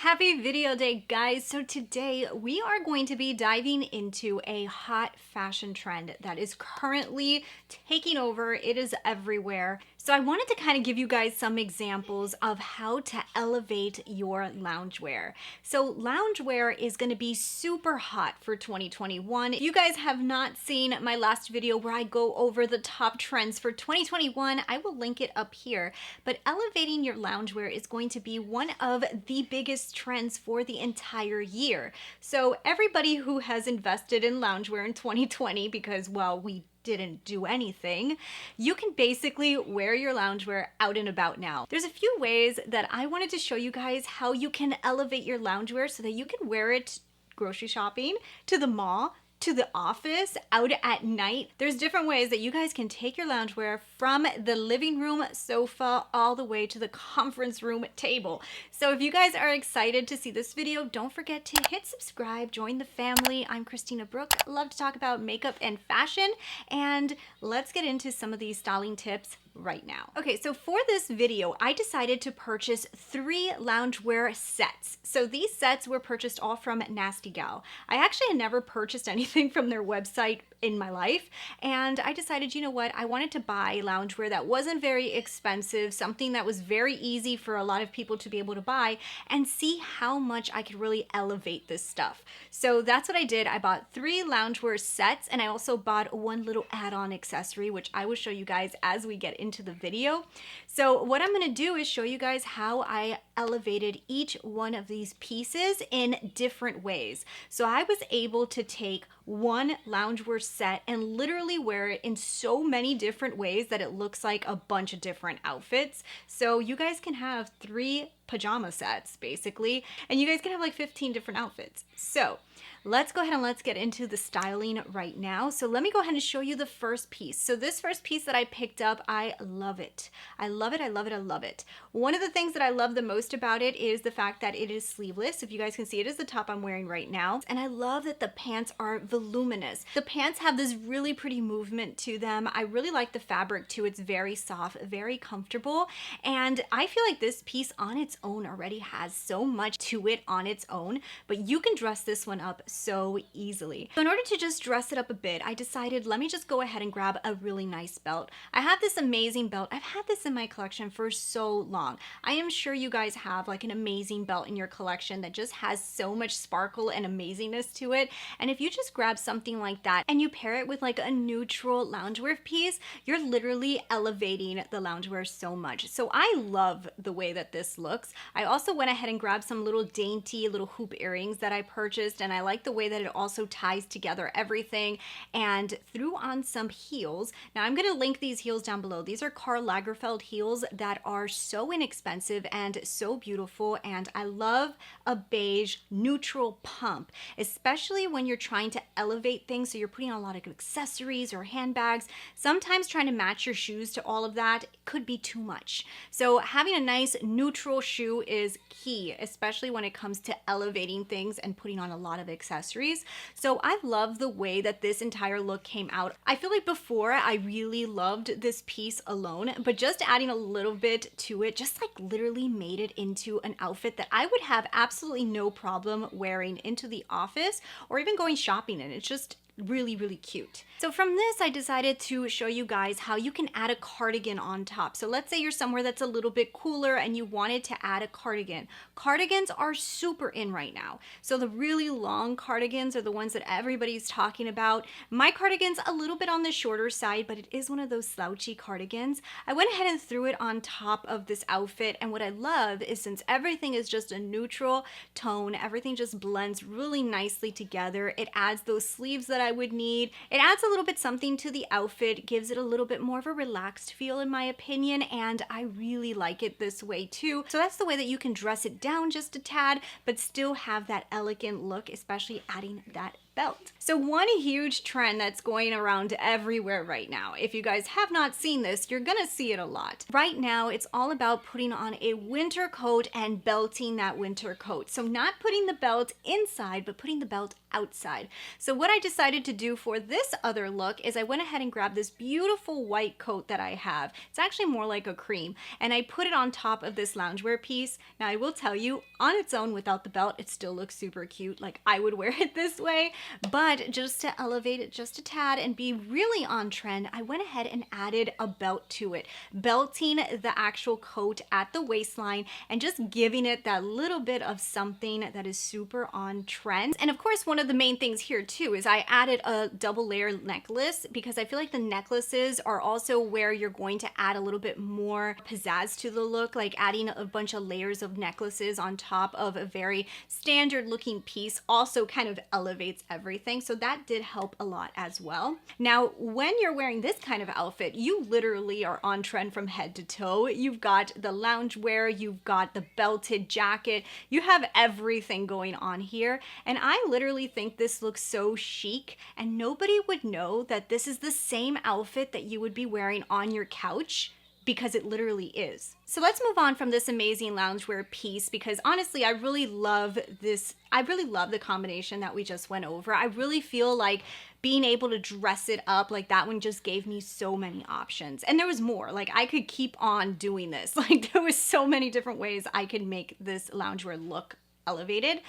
Happy video day, guys. So today we are going to be diving into a hot fashion trend that is currently taking over. It is everywhere. So I wanted to kind of give you guys some examples of how to elevate your loungewear. So loungewear is going to be super hot for 2021. If you guys have not seen my last video where I go over the top trends for 2021, I will link it up here. But elevating your loungewear is going to be one of the biggest trends for the entire year. So everybody who has invested in loungewear in 2020, because, well, we didn't do anything, you can basically wear your loungewear out and about now. There's a few ways that I wanted to show you guys how you can elevate your loungewear so that you can wear it grocery shopping, to the mall, to the office, out at night. There's different ways that you guys can take your loungewear from the living room sofa all the way to the conference room table. So if you guys are excited to see this video, don't forget to hit subscribe, join the family. I'm Christina Brooke. Love to talk about makeup and fashion, and let's get into some of these styling tips right now. Okay, so for this video, I decided to purchase 3 loungewear sets. So these sets were purchased all from Nasty Gal. I actually had never purchased anything from their website in my life, and I decided, you know what, I wanted to buy loungewear that wasn't very expensive, something that was very easy for a lot of people to be able to buy, and see how much I could really elevate this stuff. So that's what I did. I bought 3 loungewear sets, and I also bought one little add-on accessory, which I will show you guys as we get into the video. So what I'm going to do is show you guys how I elevated each one of these pieces in different ways. So I was able to take one loungewear set and literally wear it in so many different ways that it looks like a bunch of different outfits. So you guys can have 3 pajama sets basically, and you guys can have like 15 different outfits. So let's go ahead and let's get into the styling right now. So let me go ahead and show you the first piece. So this first piece that I picked up, I love it. I love it, I love it, I love it. One of the things that I love the most about it is the fact that it is sleeveless. If you guys can see, it is the top I'm wearing right now. And I love that the pants are voluminous. The pants have this really pretty movement to them. I really like the fabric too. It's very soft, very comfortable. And I feel like this piece on its own already has so much to it on its own, but you can dress this one up so easily. So in order to just dress it up a bit, I decided, let me just go ahead and grab a really nice belt. I have this amazing belt. I've had this in my collection for so long. I am sure you guys have like an amazing belt in your collection that just has so much sparkle and amazingness to it. And if you just grab something like that and you pair it with like a neutral loungewear piece, you're literally elevating the loungewear so much. So I love the way that this looks. I also went ahead and grabbed some little dainty little hoop earrings that I purchased, and I like the way that it also ties together everything, and threw on some heels. Now I'm going to link these heels down below. These are Karl Lagerfeld heels that are so inexpensive and so beautiful, and I love a beige neutral pump, especially when you're trying to elevate things. So you're putting on a lot of accessories or handbags. Sometimes trying to match your shoes to all of that could be too much. So having a nice neutral shoe is key, especially when it comes to elevating things and putting on a lot of accessories. So I love the way that this entire look came out. I feel like before I really loved this piece alone, but just adding a little bit to it just like literally made it into an outfit that I would have absolutely no problem wearing into the office or even going shopping in. It's just really, really cute. So from this, I decided to show you guys how you can add a cardigan on top. So let's say you're somewhere that's a little bit cooler and you wanted to add a cardigan. Cardigans are super in right now. So the really long cardigans are the ones that everybody's talking about. My cardigan's a little bit on the shorter side, but it is one of those slouchy cardigans. I went ahead and threw it on top of this outfit, and what I love is since everything is just a neutral tone, everything just blends really nicely together. It adds those sleeves that I would need. It adds a little bit something to the outfit, gives it a little bit more of a relaxed feel in my opinion, and I really like it this way too. So that's the way that you can dress it down just a tad, but still have that elegant look, especially adding that belt. So one huge trend that's going around everywhere right now, if you guys have not seen this, you're gonna see it a lot. Right now, it's all about putting on a winter coat and belting that winter coat. So not putting the belt inside, but putting the belt outside. So what I decided to do for this other look is I went ahead and grabbed this beautiful white coat that I have. It's actually more like a cream, and I put it on top of this loungewear piece. Now I will tell you, on its own without the belt, it still looks super cute. Like, I would wear it this way, but just to elevate it just a tad and be really on trend, I went ahead and added a belt to it, belting the actual coat at the waistline and just giving it that little bit of something that is super on trend. And of course, one of the main things here too is I added a double layer necklace, because I feel like the necklaces are also where you're going to add a little bit more pizzazz to the look, like adding a bunch of layers of necklaces on top of a very standard looking piece also kind of elevates everything. So that did help a lot as well. Now, when you're wearing this kind of outfit, you literally are on trend from head to toe. You've got the loungewear, you've got the belted jacket, you have everything going on here. And I literally think this looks so chic, and nobody would know that this is the same outfit that you would be wearing on your couch, because it literally is. So let's move on from this amazing loungewear piece, because honestly, I really love this. I really love the combination that we just went over. I really feel like being able to dress it up like that one just gave me so many options. And there was more. Like, I could keep on doing this. Like, there was so many different ways I could make this loungewear look elevated.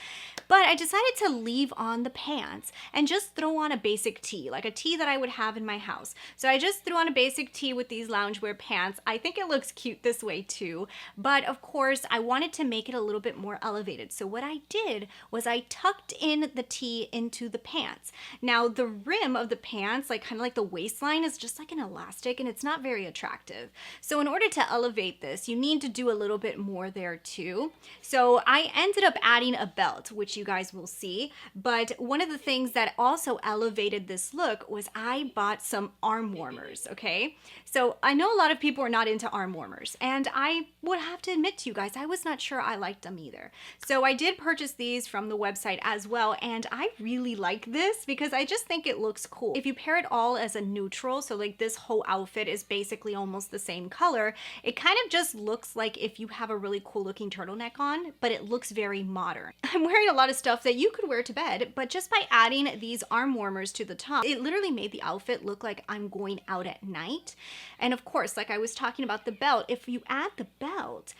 But I decided to leave on the pants and just throw on a basic tee, like a tee that I would have in my house. So I just threw on a basic tee with these loungewear pants. I think it looks cute this way too, but of course I wanted to make it a little bit more elevated. So what I did was I tucked in the tee into the pants. Now the rim of the pants, like kind of like the waistline, is just like an elastic, and it's not very attractive. So in order to elevate this, you need to do a little bit more there too. So I ended up adding a belt, which you guys will see. But one of the things that also elevated this look was I bought some arm warmers, okay? So I know a lot of people are not into arm warmers, and I would have to admit to you guys, I was not sure I liked them either. So I did purchase these from the website as well, and I really like this because I just think it looks cool. If you pair it all as a neutral, so like this whole outfit is basically almost the same color, it kind of just looks like if you have a really cool looking turtleneck on, but it looks very modern. I'm wearing a lot of stuff that you could wear to bed, but just by adding these arm warmers to the top, it literally made the outfit look like I'm going out at night. And of course, like I was talking about the belt, if you add the belt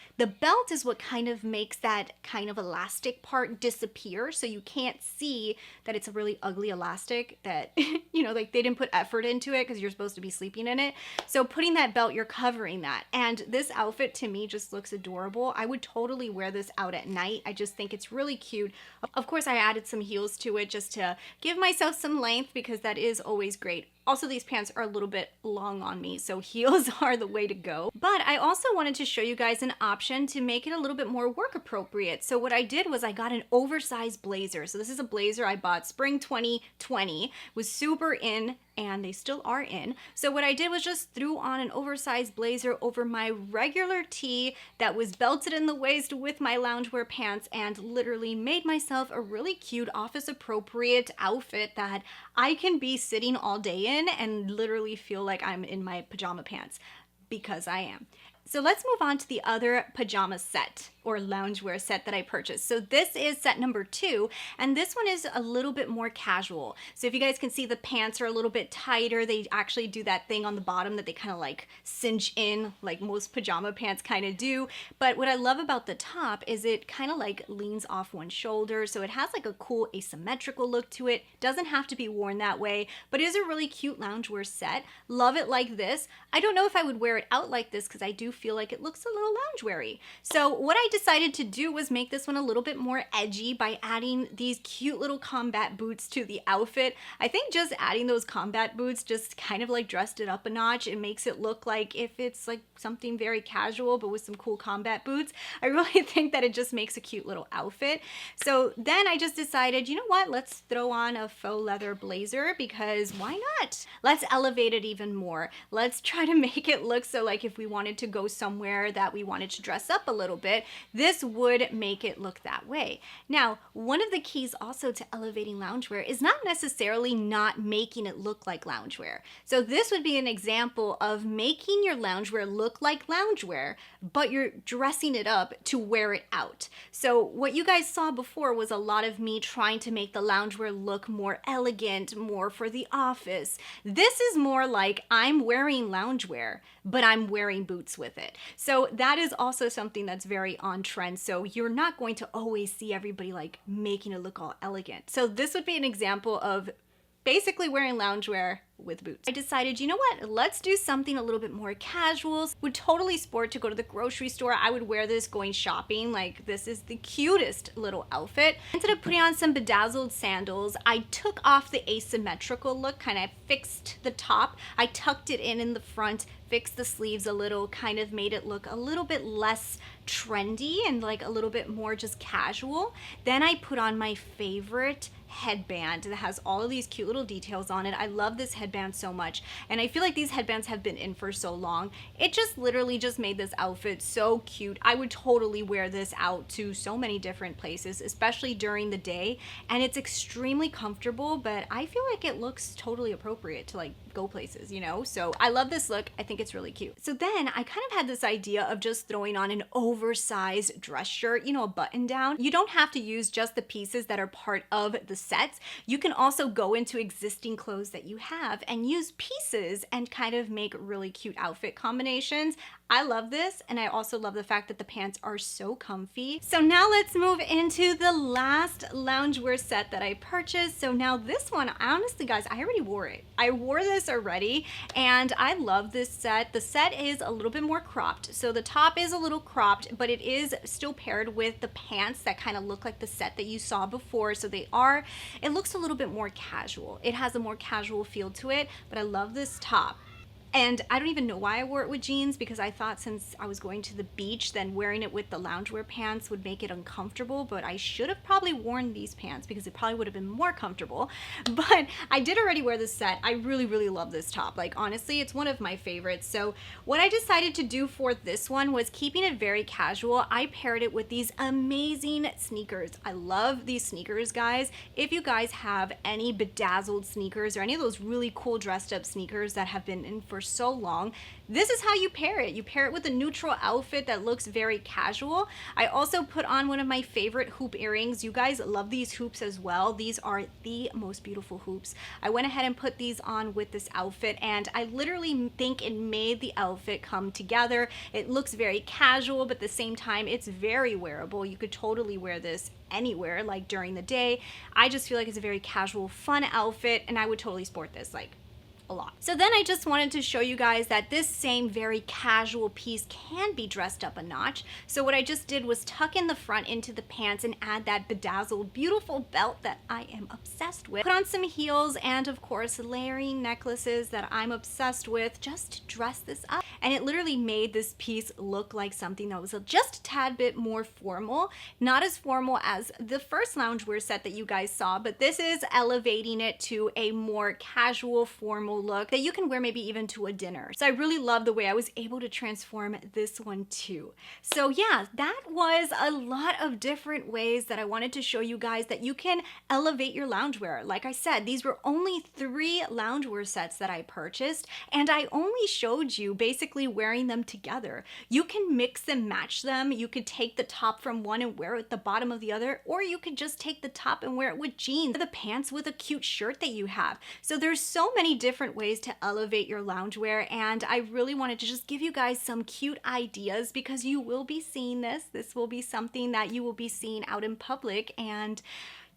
is what kind of makes that kind of elastic part disappear, so you can't see that it's a really ugly elastic that, you know, like they didn't put effort into it because you're supposed to be sleeping in it. So putting that belt, you're covering that. And this outfit to me just looks adorable. I would totally wear this out at night. I just think it's really cute. Of course, I added some heels to it just to give myself some length, because that is always great. Also, these pants are a little bit long on me, so heels are the way to go. But I also wanted to show you guys an option to make it a little bit more work appropriate. So what I did was I got an oversized blazer. So this is a blazer I bought spring 2020, was super in, and they still are in. So what I did was just threw on an oversized blazer over my regular tee that was belted in the waist with my loungewear pants, and literally made myself a really cute office appropriate outfit that I can be sitting all day in and literally feel like I'm in my pajama pants, because I am. So let's move on to the other pajama set or loungewear set that I purchased. So this is set number 2, and this one is a little bit more casual. So if you guys can see, the pants are a little bit tighter. They actually do that thing on the bottom that they kind of like cinch in, like most pajama pants kind of do. But what I love about the top is it kind of like leans off one shoulder, so it has like a cool asymmetrical look to it. Doesn't have to be worn that way, but it is a really cute loungewear set. Love it like this. I don't know if I would wear it out like this because I do feel like it looks a little loungewear-y. So what I decided to do was make this one a little bit more edgy by adding these cute little combat boots to the outfit. I think just adding those combat boots just kind of like dressed it up a notch. It makes it look like if it's like something very casual but with some cool combat boots. I really think that it just makes a cute little outfit. So then I just decided, you know what, let's throw on a faux leather blazer, because why not? Let's elevate it even more. Let's try to make it look so like if we wanted to go go somewhere that we wanted to dress up a little bit, this would make it look that way. Now, one of the keys also to elevating loungewear is not necessarily not making it look like loungewear. So this would be an example of making your loungewear look like loungewear, but you're dressing it up to wear it out. So what you guys saw before was a lot of me trying to make the loungewear look more elegant, more for the office. This is more like I'm wearing loungewear, but I'm wearing boots with it. So that is also something that's very on trend. So you're not going to always see everybody like making it look all elegant. So this would be an example of basically wearing loungewear with boots. I decided, you know what, let's do something a little bit more casual. Would totally sport to go to the grocery store. I would wear this going shopping. Like, this is the cutest little outfit. Instead of putting on some bedazzled sandals, I took off the asymmetrical look, kind of fixed the top. I tucked it in the front, fixed the sleeves a little, kind of made it look a little bit less trendy and like a little bit more just casual. Then I put on my favorite headband that has all of these cute little details on it. I love this headband so much, and I feel like these headbands have been in for so long. It just literally just made this outfit so cute. I would totally wear this out to so many different places, especially during the day, and it's extremely comfortable, but I feel like it looks totally appropriate to like go places, you know? So I love this look. I think it's really cute. So then I kind of had this idea of just throwing on an oversized dress shirt, you know, a button down. You don't have to use just the pieces that are part of the sets. You can also go into existing clothes that you have and use pieces and kind of make really cute outfit combinations. I love this, and I also love the fact that the pants are so comfy. So now let's move into the last loungewear set that I purchased. So now this one, honestly guys, I already wore it. I wore this already, and I love this set. The set is a little bit more cropped. So the top is a little cropped, but it is still paired with the pants that kind of look like the set that you saw before. So it looks a little bit more casual. It has a more casual feel to it, but I love this top. And I don't even know why I wore it with jeans, because I thought since I was going to the beach, then wearing it with the loungewear pants would make it uncomfortable, but I should have probably worn these pants because it probably would have been more comfortable. But I did already wear this set. I really, really love this top. Like, honestly, it's one of my favorites. So what I decided to do for this one was keeping it very casual. I paired it with these amazing sneakers. I love these sneakers, guys. If you guys have any bedazzled sneakers or any of those really cool dressed up sneakers that have been in for so long, this is how you pair it. You pair it with a neutral outfit that looks very casual. I also put on one of my favorite hoop earrings. You guys love these hoops as well. These are the most beautiful hoops. I went ahead and put these on with this outfit, and I literally think it made the outfit come together. It looks very casual, but at the same time, it's very wearable. You could totally wear this anywhere, like during the day. I just feel like it's a very casual, fun outfit, and I would totally sport this like a lot. So then I just wanted to show you guys that this same very casual piece can be dressed up a notch. So what I just did was tuck in the front into the pants and add that bedazzled beautiful belt that I am obsessed with. Put on some heels and of course layering necklaces that I'm obsessed with just to dress this up. And it literally made this piece look like something that was just a tad bit more formal. Not as formal as the first loungewear set that you guys saw, but this is elevating it to a more casual, formal look that you can wear maybe even to a dinner. So I really love the way I was able to transform this one too. So yeah, that was a lot of different ways that I wanted to show you guys that you can elevate your loungewear. Like I said, these were only 3 loungewear sets that I purchased, and I only showed you basically wearing them together. You can mix and match them. You could take the top from one and wear it at the bottom of the other, or you could just take the top and wear it with jeans, or the pants with a cute shirt that you have. So there's so many different ways to elevate your loungewear, and I really wanted to just give you guys some cute ideas because you will be seeing this. This will be something that you will be seeing out in public, and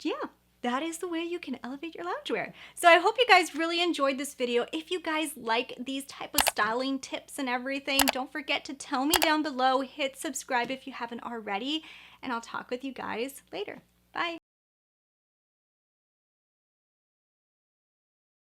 yeah, that is the way you can elevate your loungewear. So I hope you guys really enjoyed this video. If you guys like these type of styling tips and everything, don't forget to tell me down below. Hit subscribe if you haven't already, and I'll talk with you guys later. Bye.